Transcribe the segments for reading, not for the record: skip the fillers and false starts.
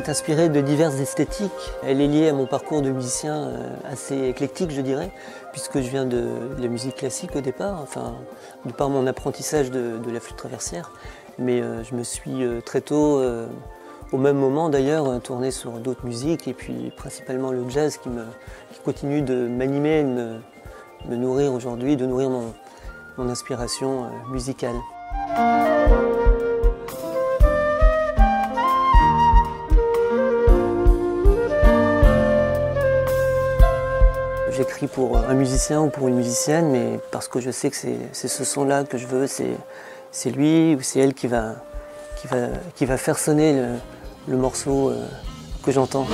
est inspirée de diverses esthétiques. Elle est liée à mon parcours de musicien assez éclectique, je dirais, puisque je viens de la musique classique au départ, enfin, de par mon apprentissage de la flûte traversière. Mais je me suis très tôt, au même moment d'ailleurs, tourné sur d'autres musiques, et puis principalement le jazz qui continue de m'animer, de me nourrir aujourd'hui, de nourrir mon inspiration musicale. J'écris pour un musicien ou pour une musicienne, mais parce que je sais que c'est ce son-là que je veux, c'est lui ou c'est elle qui va faire sonner le morceau que j'entends.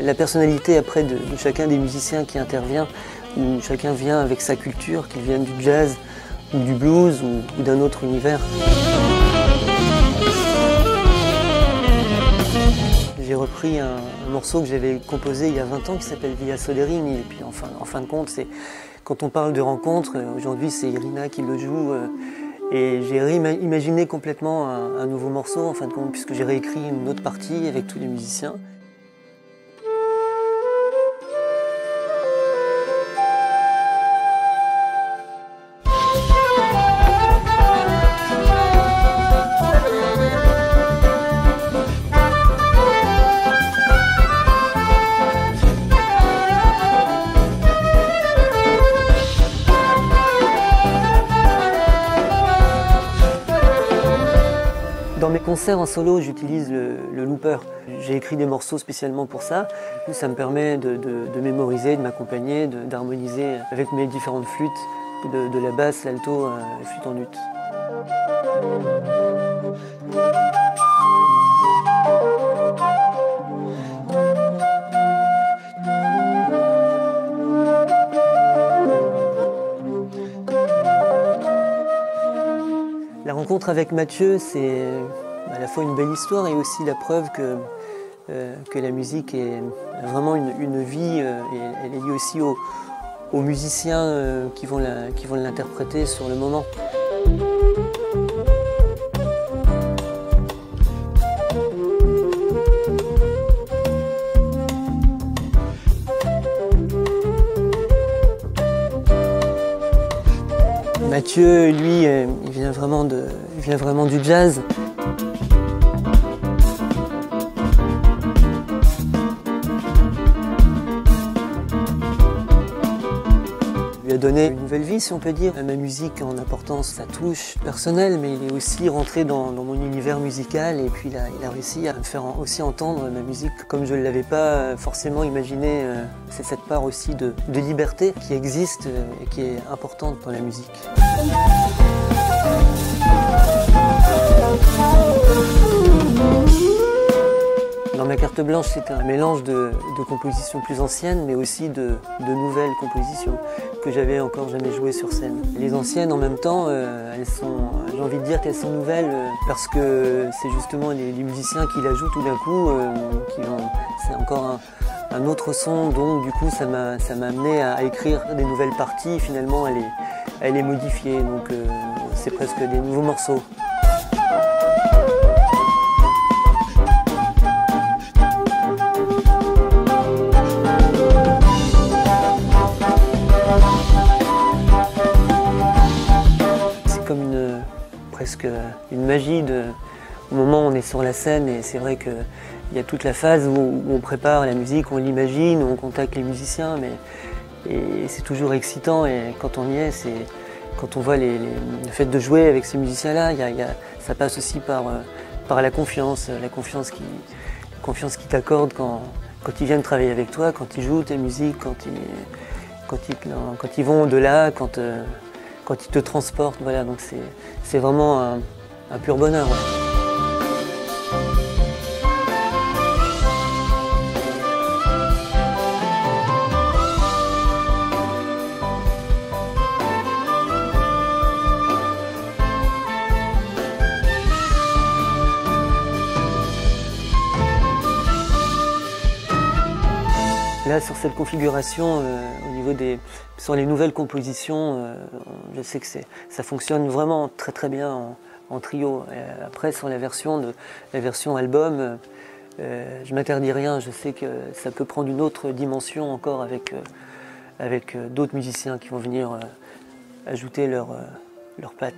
La personnalité après de chacun des musiciens qui intervient, où chacun vient avec sa culture, qu'il vienne du jazz, ou du blues ou d'un autre univers. J'ai repris un morceau que j'avais composé il y a 20 ans qui s'appelle Via Soderini, et puis en fin de compte, quand on parle de rencontre, aujourd'hui c'est Irina qui le joue, et j'ai imaginé complètement un nouveau morceau en fin de compte, puisque j'ai réécrit une autre partie avec tous les musiciens. Dans mes concerts en solo, j'utilise le looper. J'ai écrit des morceaux spécialement pour ça. Du coup, ça me permet de mémoriser, de m'accompagner, d'harmoniser avec mes différentes flûtes, de la basse, l'alto, la flûte en ut. La rencontre avec Mathieu, c'est à la fois une belle histoire et aussi la preuve que la musique est vraiment une vie, et elle est liée aussi aux musiciens qui vont l'interpréter sur le moment. Mathieu, lui, il vient vraiment du jazz. Il lui a donné une nouvelle vie, si on peut dire. Ma musique, en apportant sa touche personnelle, mais il est aussi rentré dans mon univers musical, et puis il a réussi à me faire aussi entendre ma musique comme je ne l'avais pas forcément imaginé. C'est cette part aussi de liberté qui existe et qui est importante dans la musique. Dans ma carte blanche, c'est un mélange de compositions plus anciennes, mais aussi de nouvelles compositions que j'avais encore jamais jouées sur scène. Les anciennes, en même temps, j'ai envie de dire qu'elles sont nouvelles parce que c'est justement les musiciens qui la jouent tout d'un coup, c'est encore un autre son, donc du coup ça m'a amené à écrire des nouvelles parties, finalement à les modifier, donc c'est presque des nouveaux morceaux. C'est comme presque une magie au moment où on est sur la scène, et c'est vrai qu'il y a toute la phase où on prépare la musique, on l'imagine, on contacte les musiciens, et c'est toujours excitant, et quand on y est, quand on voit le fait de jouer avec ces musiciens-là, ça passe aussi par la confiance qu'ils t'accordent quand ils viennent travailler avec toi, quand ils jouent tes musiques, quand ils vont au-delà, quand ils te transportent. Voilà, donc c'est vraiment un pur bonheur. Ouais. Là, sur cette configuration, au niveau sur les nouvelles compositions, je sais que ça fonctionne vraiment très très bien en trio. Et après, sur la version album, je m'interdis rien. Je sais que ça peut prendre une autre dimension encore avec d'autres musiciens qui vont venir ajouter leur patte.